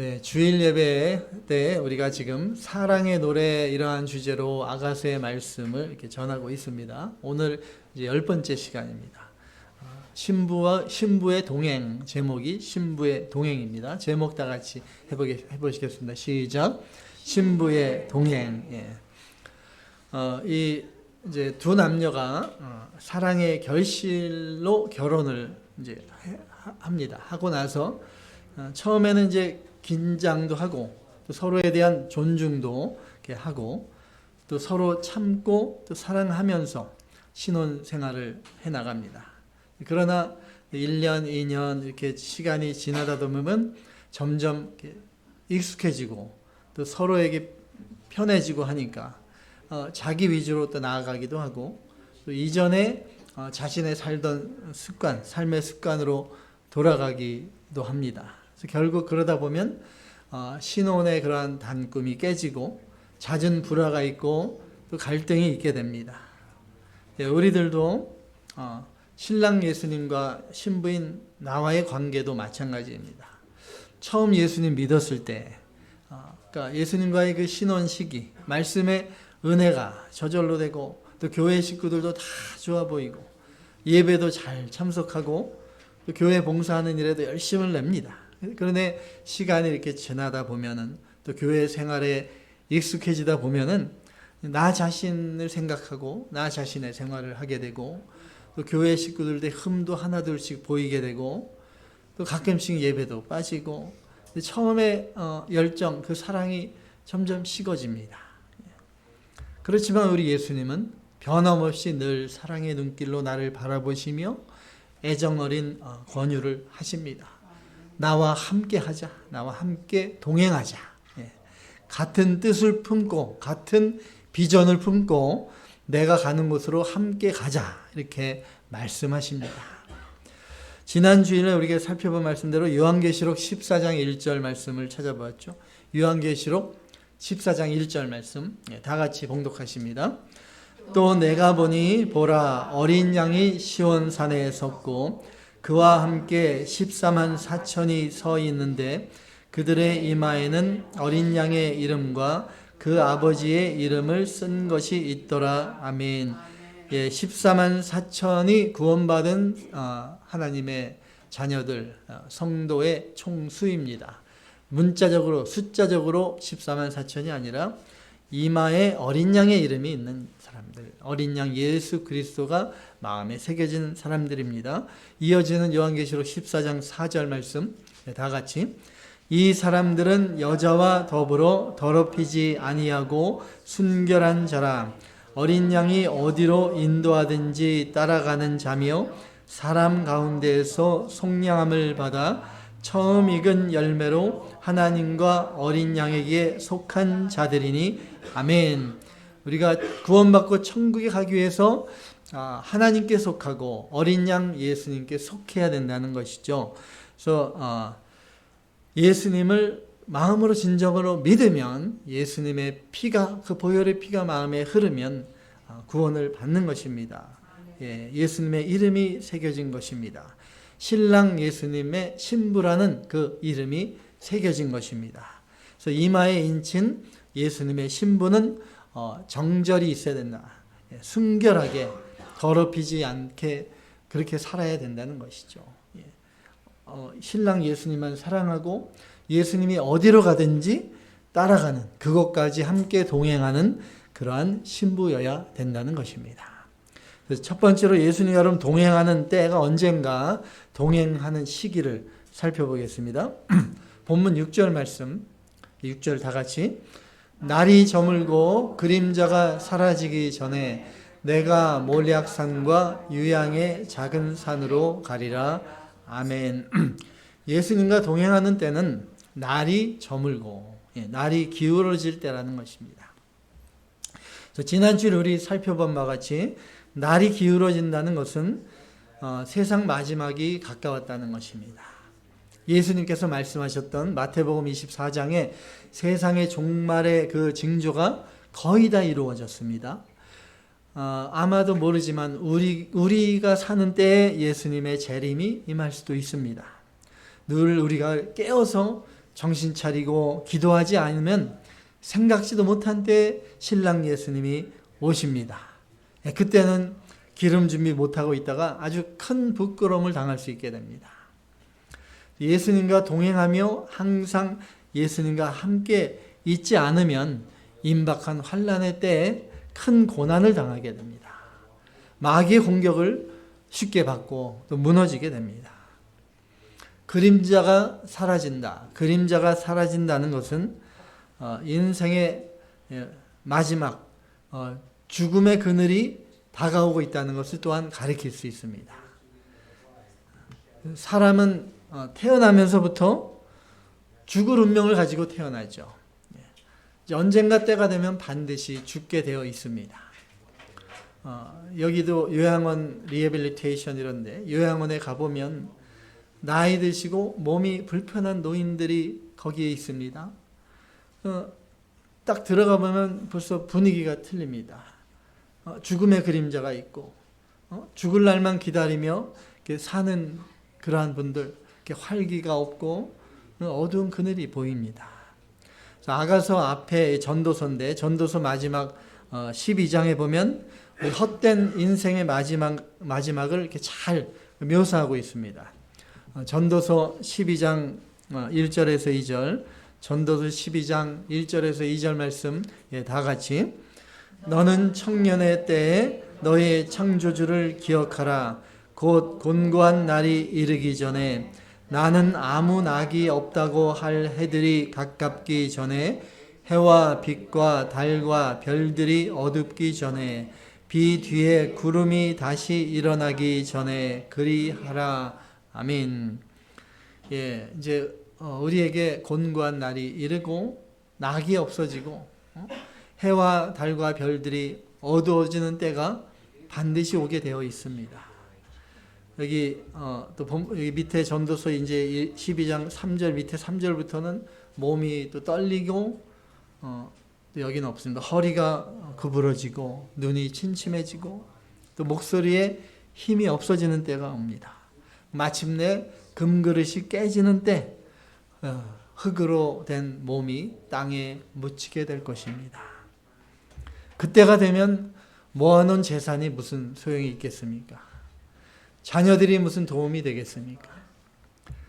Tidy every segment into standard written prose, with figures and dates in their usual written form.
네, 주일 예배 때 우리가 지금 사랑의 노래 이러한 주제로 아가서의 말씀을 이렇게 전하고 있습니다. 오늘 이제 10번째 시간입니다. 신부의 동행, 제목이 신부의 동행입니다. 제목 다 같이 해보시겠습니다. 시작. 신부의 동행. 이 이제 두 남녀가 사랑의 결실로 결혼을 이제 합니다. 하고 나서 처음에는 이제 긴장도 하고 또 서로에 대한 존중도 이렇게 하고 또 서로 참고 또 사랑하면서 신혼 생활을 해 나갑니다. 그러나 1년, 2년 이렇게 시간이 지나다 보면 점점 익숙해지고 또 서로에게 편해지고 하니까 자기 위주로 또 나아가기도 하고 또 이전에 자신의 살던 습관, 삶의 습관으로 돌아가기도 합니다. 그래서 결국 그러다 보면 신혼의 그러한 단꿈이 깨지고 잦은 불화가 있고 또 갈등이 있게 됩니다. 우리들도 신랑 예수님과 신부인 나와의 관계도 마찬가지입니다. 처음 예수님 믿었을 때, 그러니까 예수님과의 그 신혼 시기, 말씀의 은혜가 저절로 되고 또 교회 식구들도 다 좋아 보이고 예배도 잘 참석하고 또 교회 봉사하는 일에도 열심을 냅니다. 그런데 시간이 이렇게 지나다 보면은 또 교회 생활에 익숙해지다 보면은 나 자신을 생각하고 나 자신의 생활을 하게 되고 또 교회 식구들의 흠도 하나둘씩 보이게 되고 또 가끔씩 예배도 빠지고 처음에 열정, 그 사랑이 점점 식어집니다. 그렇지만 우리 예수님은 변함없이 늘 사랑의 눈길로 나를 바라보시며 애정어린 권유를 하십니다. 나와 함께 하자. 나와 함께 동행하자. 같은 뜻을 품고 같은 비전을 품고 내가 가는 곳으로 함께 가자. 이렇게 말씀하십니다. 지난 주일에 우리가 살펴본 말씀대로 요한계시록 14장 1절 말씀을 찾아보았죠. 요한계시록 14장 1절 말씀 다 같이 봉독하십니다. 또 내가 보니 보라 어린 양이 시온산에 섰고 그와 함께 14만 4천이 서 있는데 그들의 이마에는 어린 양의 이름과 그 아버지의 이름을 쓴 것이 있더라. 아멘. 14만 4천이 구원받은 하나님의 자녀들, 성도의 총수입니다. 문자적으로, 숫자적으로 14만 4천이 아니라 이마에 어린 양의 이름이 있는 사람들, 어린 양 예수 그리스도가 마음에 새겨진 사람들입니다. 이어지는 요한계시록 14장 4절 말씀 다 같이 이 사람들은 여자와 더불어 더럽히지 아니하고 순결한 자라 어린 양이 어디로 인도하든지 따라가는 자며 사람 가운데에서 속량함을 받아 처음 익은 열매로 하나님과 어린 양에게 속한 자들이니 아멘. 우리가 구원받고 천국에 가기 위해서 하나님께 속하고 어린 양 예수님께 속해야 된다는 것이죠. 그래서 예수님을 마음으로 진정으로 믿으면 예수님의 피가, 그 보혈의 피가 마음에 흐르면 구원을 받는 것입니다. 예수님의 이름이 새겨진 것입니다. 신랑 예수님의 신부라는 그 이름이 새겨진 것입니다. 그래서 이마에 인친 예수님의 신부는 정절이 있어야 된다. 순결하게 더럽히지 않게 그렇게 살아야 된다는 것이죠. 신랑 예수님만 사랑하고 예수님이 어디로 가든지 따라가는 그것까지 함께 동행하는 그러한 신부여야 된다는 것입니다. 그래서 첫 번째로 예수님과 여러분 동행하는 때가 언젠가 동행하는 시기를 살펴보겠습니다. 본문 6절 말씀 6절 다 같이 날이 저물고 그림자가 사라지기 전에 내가 몰약산과 유양의 작은 산으로 가리라. 아멘. 예수님과 동행하는 때는 날이 저물고 날이 기울어질 때라는 것입니다. 그래서 지난 주일 우리 살펴본 바와 같이 날이 기울어진다는 것은 세상 마지막이 가까웠다는 것입니다. 예수님께서 말씀하셨던 마태복음 24장에 세상의 종말의 그 징조가 거의 다 이루어졌습니다. 아마도 모르지만 우리가 사는 때에 예수님의 재림이 임할 수도 있습니다. 늘 우리가 깨어서 정신 차리고 기도하지 않으면 생각지도 못한 때에 신랑 예수님이 오십니다. 그때는 기름 준비 못하고 있다가 아주 큰 부끄러움을 당할 수 있게 됩니다. 예수님과 동행하며 항상 예수님과 함께 있지 않으면 임박한 환난의 때에 큰 고난을 당하게 됩니다. 마귀의 공격을 쉽게 받고 또 무너지게 됩니다. 그림자가 사라진다. 그림자가 사라진다는 것은 인생의 마지막 죽음의 그늘이 다가오고 있다는 것을 또한 가리킬 수 있습니다. 사람은 태어나면서부터 죽을 운명을 가지고 태어나죠. 언젠가 때가 되면 반드시 죽게 되어 있습니다. 여기도 요양원 리해빌리테이션 이런데 요양원에 가보면 나이 드시고 몸이 불편한 노인들이 거기에 있습니다. 딱 들어가 보면 벌써 분위기가 틀립니다. 죽음의 그림자가 있고 죽을 날만 기다리며 사는 그러한 분들, 활기가 없고 어두운 그늘이 보입니다. 아가서 앞에 전도서인데 전도서 마지막 12장에 보면 헛된 인생의 마지막을 이렇게 잘 묘사하고 있습니다. 전도서 12장 1절에서 2절, 전도서 12장 1절에서 2절 말씀 다 같이 너는 청년의 때에 너의 창조주를 기억하라. 곧 곤고한 날이 이르기 전에 나는 아무 낙이 없다고 할 해들이 가깝기 전에 해와 빛과 달과 별들이 어둡기 전에 비 뒤에 구름이 다시 일어나기 전에 그리하라. 아멘. 이제 우리에게 곤고한 날이 이르고 낙이 없어지고 해와 달과 별들이 어두워지는 때가 반드시 오게 되어 있습니다. 여기 여기 밑에 전도서 이제 12장 3절 밑에 3절부터는 몸이 또 떨리고 또 여기는 없습니다. 허리가 구부러지고 눈이 침침해지고 또 목소리에 힘이 없어지는 때가 옵니다. 마침내 금그릇이 깨지는 때 흙으로 된 몸이 땅에 묻히게 될 것입니다. 그때가 되면 모아놓은 재산이 무슨 소용이 있겠습니까? 자녀들이 무슨 도움이 되겠습니까?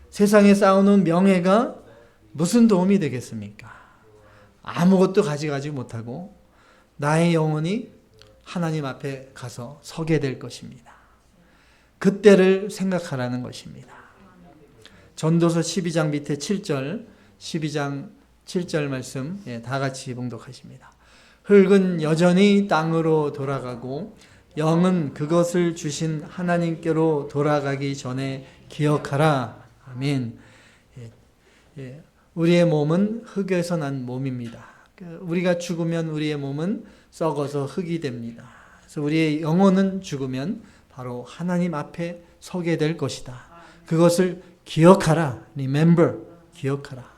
세상에 쌓아놓은 명예가 무슨 도움이 되겠습니까? 아무것도 가져가지 못하고 나의 영혼이 하나님 앞에 가서 서게 될 것입니다. 그때를 생각하라는 것입니다. 전도서 12장 밑에 7절, 12장 7절 말씀 다 같이 봉독하십니다. 흙은 여전히 땅으로 돌아가고 영은 그것을 주신 하나님께로 돌아가기 전에 기억하라. 아멘. 우리의 몸은 흙에서 난 몸입니다. 우리가 죽으면 우리의 몸은 썩어서 흙이 됩니다. 그래서 우리의 영혼은 죽으면 바로 하나님 앞에 서게 될 것이다. 그것을 기억하라. Remember. 기억하라.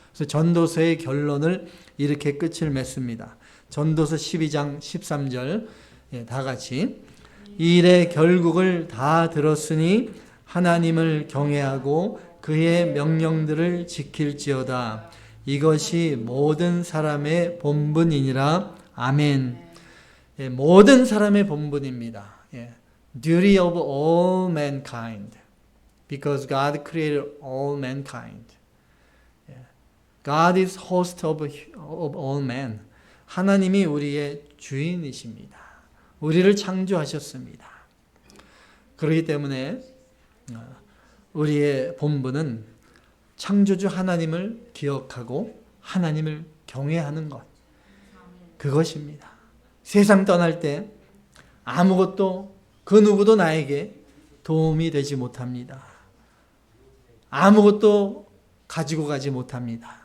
그래서 전도서의 결론을 이렇게 끝을 맺습니다. 전도서 12장 13절 다 같이 이 일의 결국을 다 들었으니 하나님을 경외하고 그의 명령들을 지킬지어다. 이것이 모든 사람의 본분이니라. 아멘. 모든 사람의 본분입니다. Duty of all mankind. Because God created all mankind. God is host of all men. 하나님이 우리의 주인이십니다. 우리를 창조하셨습니다. 그렇기 때문에 우리의 본분은 창조주 하나님을 기억하고 하나님을 경외하는 것. 그것입니다. 세상 떠날 때 아무것도 그 누구도 나에게 도움이 되지 못합니다. 아무것도 가지고 가지 못합니다.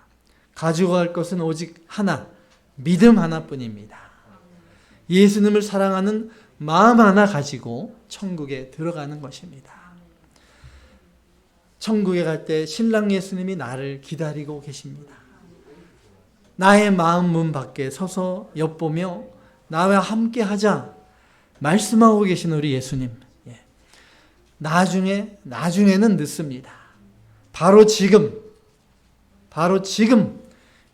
가지고 갈 것은 오직 하나, 믿음 하나뿐입니다. 예수님을 사랑하는 마음 하나 가지고 천국에 들어가는 것입니다. 천국에 갈 때 신랑 예수님이 나를 기다리고 계십니다. 나의 마음 문 밖에 서서 엿보며 나와 함께 하자 말씀하고 계신 우리 예수님. 나중에는 늦습니다. 바로 지금 바로 지금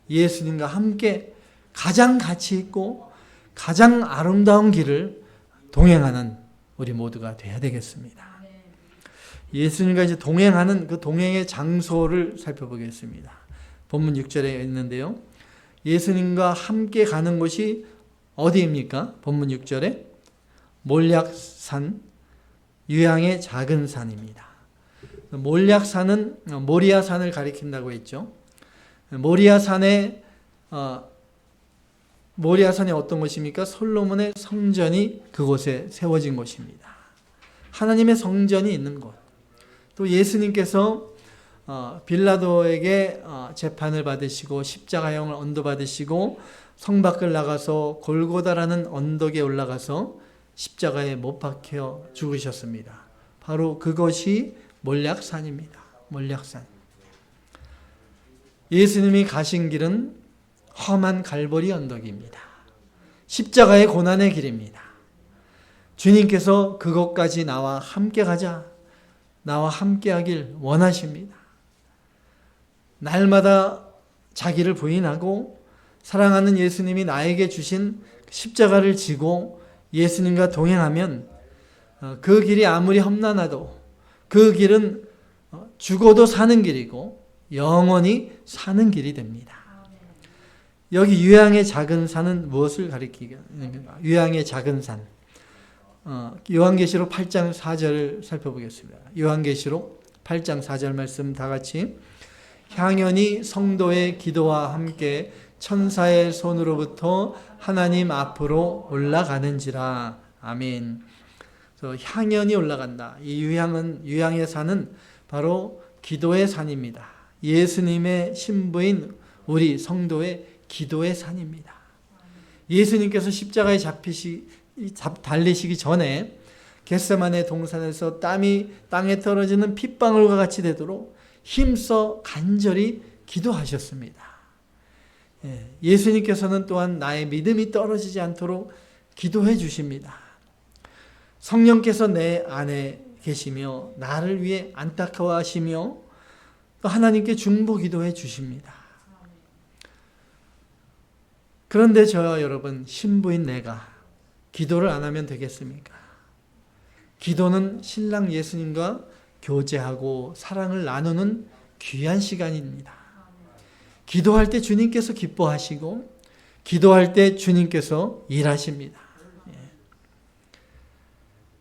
예수님과 함께 가장 가치 있고 가장 아름다운 길을 동행하는 우리 모두가 되어야 되겠습니다. 예수님과 이제 동행하는 그 동행의 장소를 살펴보겠습니다. 본문 6절에 있는데요. 예수님과 함께 가는 곳이 어디입니까? 본문 6절에 몰약산, 유향의 작은 산입니다. 몰약산은 모리아산을 가리킨다고 했죠. 모리아산이 어떤 곳입니까? 솔로몬의 성전이 그곳에 세워진 곳입니다. 하나님의 성전이 있는 곳. 또 예수님께서 빌라도에게 재판을 받으시고 십자가형을 언도받으시고 성 밖을 나가서 골고다라는 언덕에 올라가서 십자가에 못 박혀 죽으셨습니다. 바로 그것이 몰약산입니다. 몰약산. 예수님이 가신 길은 험한 갈보리 언덕입니다. 십자가의 고난의 길입니다. 주님께서 그곳까지 나와 함께 가자, 나와 함께 하길 원하십니다. 날마다 자기를 부인하고 사랑하는 예수님이 나에게 주신 십자가를 지고 예수님과 동행하면 그 길이 아무리 험난하도 그 길은 죽어도 사는 길이고 영원히 사는 길이 됩니다. 여기 유향의 작은 산은 무엇을 가리키는가? 유향의 작은 산. 요한계시록 8장 4절을 살펴보겠습니다. 요한계시록 8장 4절 말씀 다 같이. 향연이 성도의 기도와 함께 천사의 손으로부터 하나님 앞으로 올라가는지라. 아멘. 향연이 올라간다. 이 유향의 산은 바로 기도의 산입니다. 예수님의 신부인 우리 성도의 기도의 산입니다. 예수님께서 십자가에 달리시기 전에 겟세마네 동산에서 땀이 땅에 떨어지는 핏방울과 같이 되도록 힘써 간절히 기도하셨습니다. 예수님께서는 또한 나의 믿음이 떨어지지 않도록 기도해 주십니다. 성령께서 내 안에 계시며 나를 위해 안타까워하시며 또 하나님께 중보 기도해 주십니다. 그런데 저와 여러분, 신부인 내가 기도를 안 하면 되겠습니까? 기도는 신랑 예수님과 교제하고 사랑을 나누는 귀한 시간입니다. 기도할 때 주님께서 기뻐하시고 기도할 때 주님께서 일하십니다.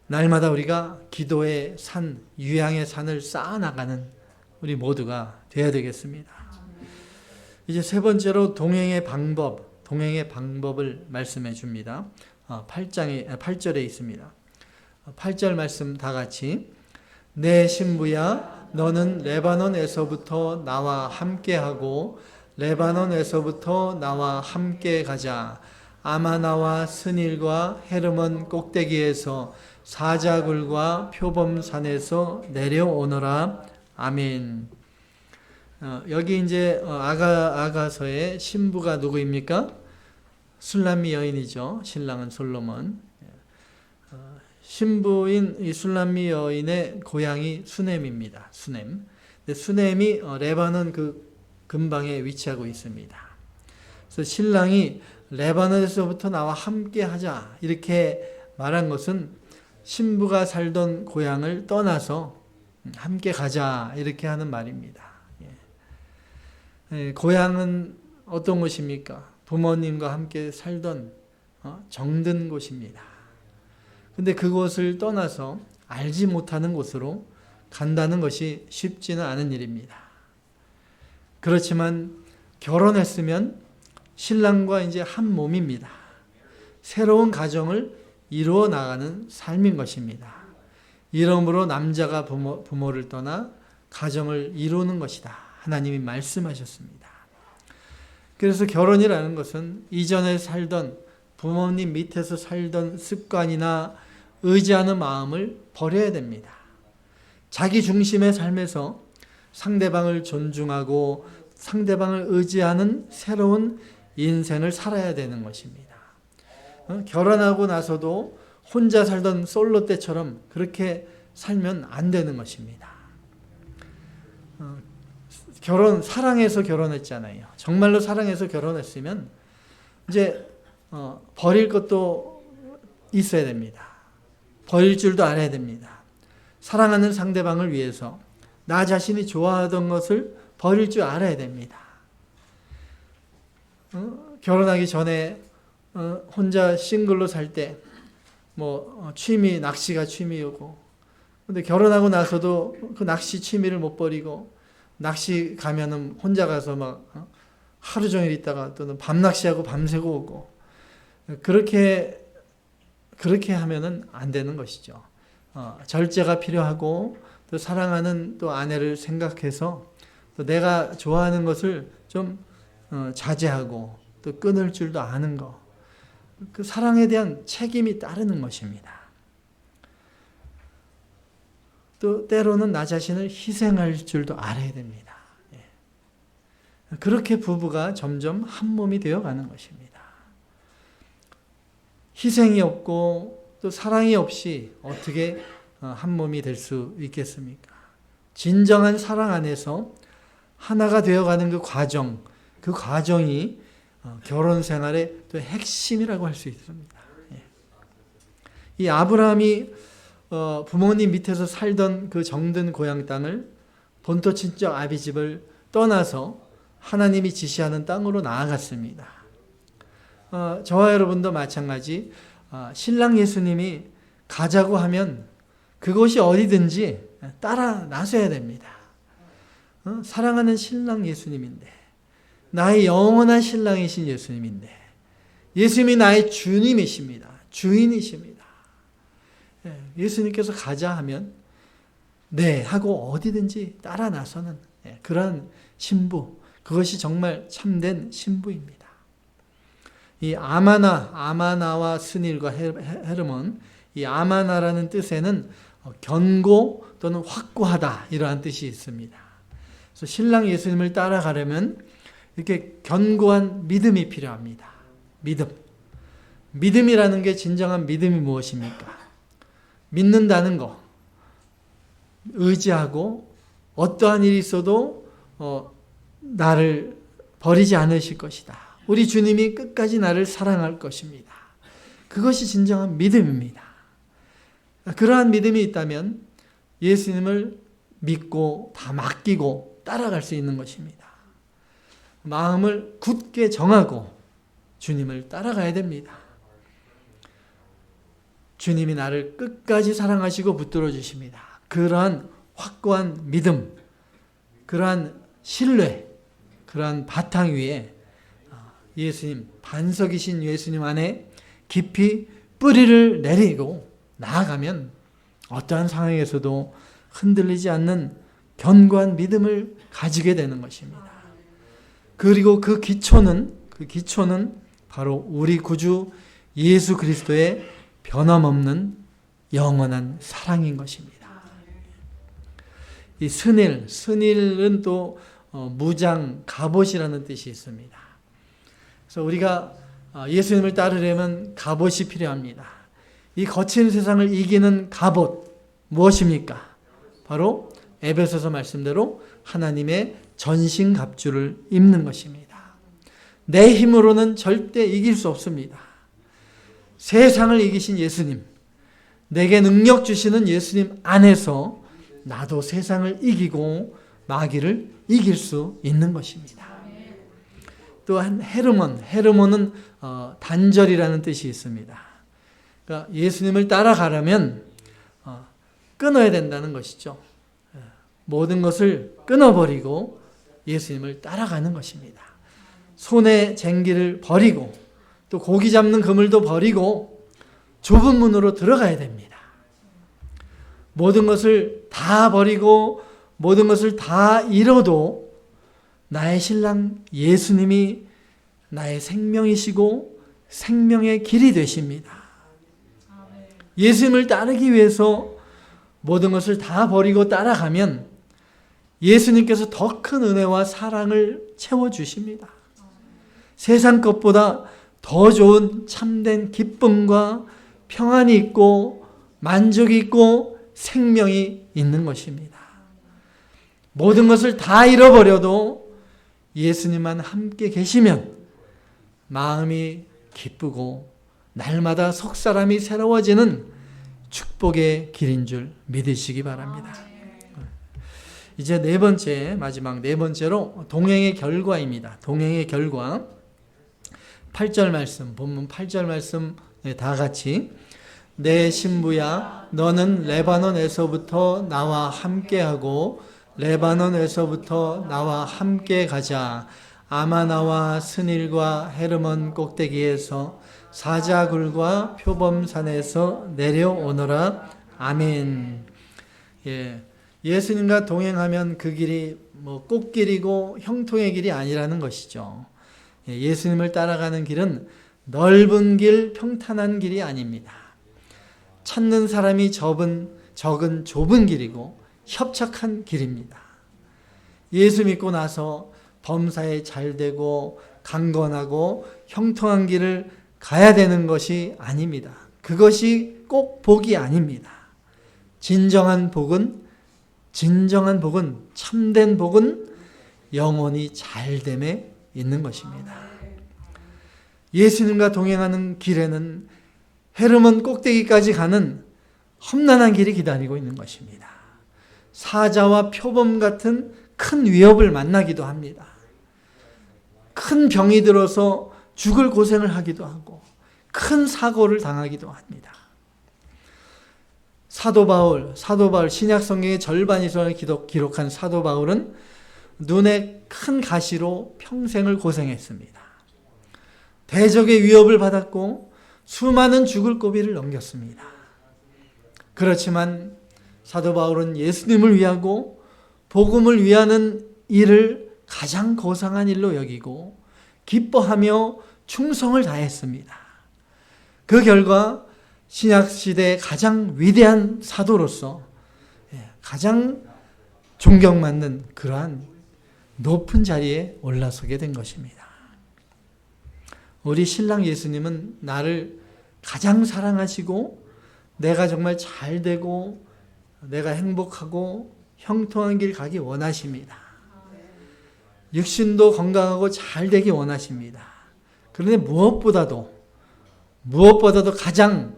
날마다 우리가 기도의 산, 유향의 산을 쌓아나가는 우리 모두가 되어야 되겠습니다. 이제 세 번째로 동행의 방법을 말씀해 줍니다. 8절에 있습니다. 8절 말씀 다 같이. 내 신부야, 너는 레바논에서부터 나와 함께하고 레바논에서부터 나와 함께 가자. 아마나와 스닐과 헤르몬 꼭대기에서 사자굴과 표범산에서 내려오너라. 아멘. 여기 이제 아가서의 신부가 누구입니까? 술람미 여인이죠. 신랑은 솔로몬. 신부인 이 술람미 여인의 고향이 수넴입니다. 수넴. 수넴이 레바논 그 근방에 위치하고 있습니다. 그래서 신랑이 레바논에서부터 나와 함께 하자 이렇게 말한 것은 신부가 살던 고향을 떠나서 함께 가자 이렇게 하는 말입니다. 고향은 어떤 곳입니까? 부모님과 함께 살던 정든 곳입니다. 근데 그곳을 떠나서 알지 못하는 곳으로 간다는 것이 쉽지는 않은 일입니다. 그렇지만 결혼했으면 신랑과 이제 한 몸입니다. 새로운 가정을 이루어 나가는 삶인 것입니다. 이러므로 남자가 부모를 떠나 가정을 이루는 것이다. 하나님이 말씀하셨습니다. 그래서 결혼이라는 것은 이전에 살던 부모님 밑에서 살던 습관이나 의지하는 마음을 버려야 됩니다. 자기 중심의 삶에서 상대방을 존중하고 상대방을 의지하는 새로운 인생을 살아야 되는 것입니다. 결혼하고 나서도 혼자 살던 솔로 때처럼 그렇게 살면 안 되는 것입니다. 사랑해서 결혼했잖아요. 정말로 사랑해서 결혼했으면 이제 버릴 것도 있어야 됩니다. 버릴 줄도 알아야 됩니다. 사랑하는 상대방을 위해서 나 자신이 좋아하던 것을 버릴 줄 알아야 됩니다. 결혼하기 전에 혼자 싱글로 살 때 취미, 낚시가 취미였고, 근데 결혼하고 나서도 그 낚시 취미를 못 버리고, 낚시 가면은 혼자 가서 하루 종일 있다가 또는 밤 낚시하고 밤새고 오고, 그렇게 하면은 안 되는 것이죠. 절제가 필요하고, 또 사랑하는 또 아내를 생각해서 또 내가 좋아하는 것을 좀 자제하고 또 끊을 줄도 아는 것, 그 사랑에 대한 책임이 따르는 것입니다. 또 때로는 나 자신을 희생할 줄도 알아야 됩니다. 그렇게 부부가 점점 한 몸이 되어가는 것입니다. 희생이 없고 또 사랑이 없이 어떻게 한 몸이 될 수 있겠습니까? 진정한 사랑 안에서 하나가 되어가는 그 과정이 결혼 생활의 또 핵심이라고 할 수 있습니다. 이 아브라함이 부모님 밑에서 살던 그 정든 고향 땅을 본토 친척 아비집을 떠나서 하나님이 지시하는 땅으로 나아갔습니다. 저와 여러분도 마찬가지, 신랑 예수님이 가자고 하면 그곳이 어디든지 따라 나서야 됩니다. 사랑하는 신랑 예수님인데, 나의 영원한 신랑이신 예수님인데, 예수님이 나의 주님이십니다. 주인이십니다. 예수님께서 가자 하면 네 하고 어디든지 따라 나서는 그런 신부, 그것이 정말 참된 신부입니다. 이 아마나와 스닐과 헤르몬, 이 아마나라는 뜻에는 견고 또는 확고하다 이러한 뜻이 있습니다. 그래서 신랑 예수님을 따라가려면 이렇게 견고한 믿음이 필요합니다. 믿음이라는 게 진정한 믿음이 무엇입니까? 믿는다는 거, 의지하고 어떠한 일이 있어도 나를 버리지 않으실 것이다. 우리 주님이 끝까지 나를 사랑할 것입니다. 그것이 진정한 믿음입니다. 그러한 믿음이 있다면 예수님을 믿고 다 맡기고 따라갈 수 있는 것입니다. 마음을 굳게 정하고 주님을 따라가야 됩니다. 주님이 나를 끝까지 사랑하시고 붙들어 주십니다. 그러한 확고한 믿음, 그러한 신뢰, 그러한 바탕 위에 예수님, 반석이신 예수님 안에 깊이 뿌리를 내리고 나아가면 어떠한 상황에서도 흔들리지 않는 견고한 믿음을 가지게 되는 것입니다. 그리고 그 기초는 바로 우리 구주 예수 그리스도의 변함없는 영원한 사랑인 것입니다. 이 스닐은 또 무장, 갑옷이라는 뜻이 있습니다. 그래서 우리가 예수님을 따르려면 갑옷이 필요합니다. 이 거친 세상을 이기는 갑옷 무엇입니까? 바로 에베소서 말씀대로 하나님의 전신갑주를 입는 것입니다. 내 힘으로는 절대 이길 수 없습니다. 세상을 이기신 예수님, 내게 능력 주시는 예수님 안에서 나도 세상을 이기고 마귀를 이길 수 있는 것입니다. 또한 헤르몬은 단절이라는 뜻이 있습니다. 그러니까 예수님을 따라가려면 끊어야 된다는 것이죠. 모든 것을 끊어버리고 예수님을 따라가는 것입니다. 손에 쟁기를 버리고 또 고기 잡는 그물도 버리고 좁은 문으로 들어가야 됩니다. 모든 것을 다 버리고 모든 것을 다 잃어도 나의 신랑 예수님이 나의 생명이시고 생명의 길이 되십니다. 예수님을 따르기 위해서 모든 것을 다 버리고 따라가면 예수님께서 더 큰 은혜와 사랑을 채워주십니다. 세상 것보다 더 좋은 참된 기쁨과 평안이 있고 만족이 있고 생명이 있는 것입니다. 모든 것을 다 잃어버려도 예수님만 함께 계시면 마음이 기쁘고 날마다 속 사람이 새로워지는 축복의 길인 줄 믿으시기 바랍니다. 이제 네 번째, 마지막 네 번째로 동행의 결과입니다. 동행의 결과. 8절 말씀, 본문 8절 말씀 다 같이. 내 신부야, 너는 레바논에서부터 나와 함께하고 레바논에서부터 나와 함께 가자. 아마나와 스닐과 헤르몬 꼭대기에서 사자굴과 표범산에서 내려오너라. 아멘. 예수님과 동행하면 그 길이 꽃길이고 형통의 길이 아니라는 것이죠. 예수님을 따라가는 길은 넓은 길, 평탄한 길이 아닙니다. 찾는 사람이 적은 좁은 길이고 협착한 길입니다. 예수 믿고 나서 범사에 잘되고 강건하고 형통한 길을 가야 되는 것이 아닙니다. 그것이 꼭 복이 아닙니다. 진정한 복은, 참된 복은 영원히 잘됨에 있는 것입니다. 예수님과 동행하는 길에는 헤르몬 꼭대기까지 가는 험난한 길이 기다리고 있는 것입니다. 사자와 표범 같은 큰 위협을 만나기도 합니다. 큰 병이 들어서 죽을 고생을 하기도 하고 큰 사고를 당하기도 합니다. 사도 바울 신약 성경의 절반 이상을 기록한 사도 바울은 눈에 큰 가시로 평생을 고생했습니다. 대적의 위협을 받았고 수많은 죽을 고비를 넘겼습니다. 그렇지만 사도 바울은 예수님을 위하고 복음을 위하는 일을 가장 고상한 일로 여기고 기뻐하며 충성을 다했습니다. 그 결과 신약시대의 가장 위대한 사도로서 가장 존경받는 그러한 높은 자리에 올라서게 된 것입니다. 우리 신랑 예수님은 나를 가장 사랑하시고 내가 정말 잘 되고 내가 행복하고 형통한 길 가기 원하십니다. 육신도 건강하고 잘 되기 원하십니다. 그런데 무엇보다도 가장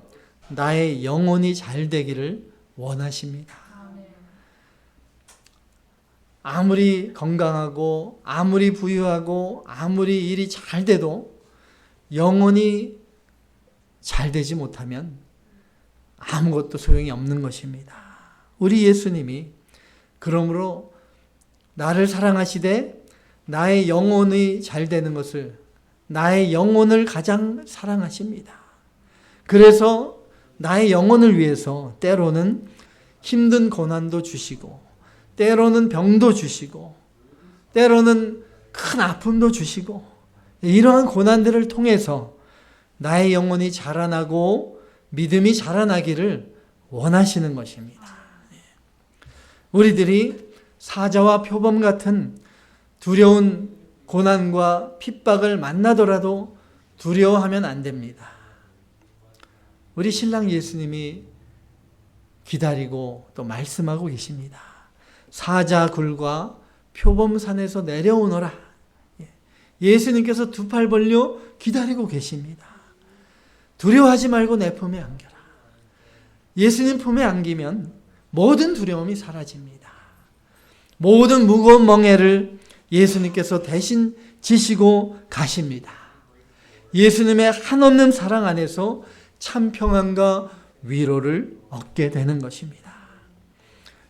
나의 영혼이 잘 되기를 원하십니다. 아무리 건강하고 아무리 부유하고 아무리 일이 잘 돼도 영혼이 잘 되지 못하면 아무것도 소용이 없는 것입니다. 우리 예수님이 그러므로 나를 사랑하시되 나의 영혼이 잘 되는 것을, 나의 영혼을 가장 사랑하십니다. 그래서 나의 영혼을 위해서 때로는 힘든 고난도 주시고 때로는 병도 주시고 때로는 큰 아픔도 주시고 이러한 고난들을 통해서 나의 영혼이 자라나고 믿음이 자라나기를 원하시는 것입니다. 우리들이 사자와 표범 같은 두려운 고난과 핍박을 만나더라도 두려워하면 안 됩니다. 우리 신랑 예수님이 기다리고 또 말씀하고 계십니다. 사자굴과 표범산에서 내려오너라. 예수님께서 두 팔 벌려 기다리고 계십니다. 두려워하지 말고 내 품에 안겨라. 예수님 품에 안기면 모든 두려움이 사라집니다. 모든 무거운 멍에를 예수님께서 대신 지시고 가십니다. 예수님의 한없는 사랑 안에서 참 평안과 위로를 얻게 되는 것입니다.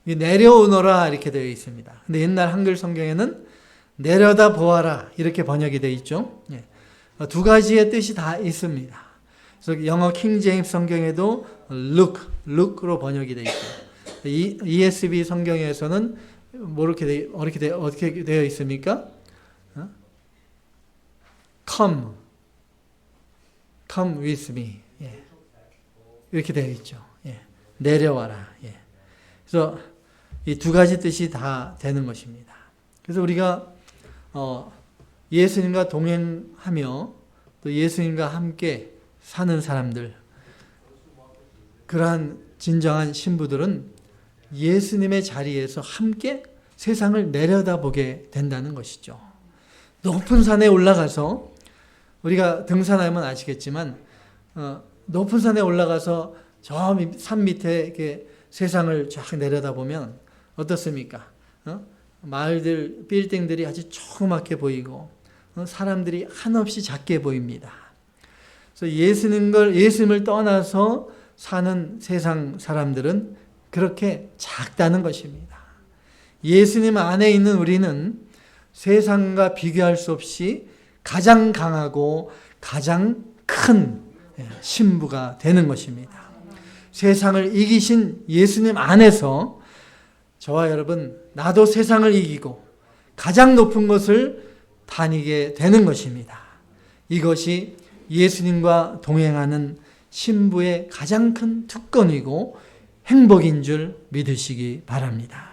내려오너라 이렇게 되어 있습니다. 근데 옛날 한글 성경에는 내려다 보아라 이렇게 번역이 되어 있죠. 두 가지의 뜻이 다 있습니다. 그래서 영어 킹 제임스 성경에도 look로 번역이 되어 있고 ESV 성경에서는 어떻게 되어 있습니까? Come with me. 이렇게 되어 있죠. 내려와라. 그래서 이 두 가지 뜻이 다 되는 것입니다. 그래서 우리가 예수님과 동행하며 또 예수님과 함께 사는 사람들, 그러한 진정한 신부들은 예수님의 자리에서 함께 세상을 내려다보게 된다는 것이죠. 높은 산에 올라가서, 우리가 등산하면 아시겠지만 높은 산에 올라가서 저 산 밑에 이렇게 세상을 쫙 내려다보면 어떻습니까? 마을들, 빌딩들이 아주 조그맣게 보이고 사람들이 한없이 작게 보입니다. 그래서 예수님을 떠나서 사는 세상 사람들은 그렇게 작다는 것입니다. 예수님 안에 있는 우리는 세상과 비교할 수 없이 가장 강하고 가장 큰 신부가 되는 것입니다. 세상을 이기신 예수님 안에서 저와 여러분, 나도 세상을 이기고 가장 높은 것을 다니게 되는 것입니다. 이것이 예수님과 동행하는 신부의 가장 큰 특권이고 행복인 줄 믿으시기 바랍니다.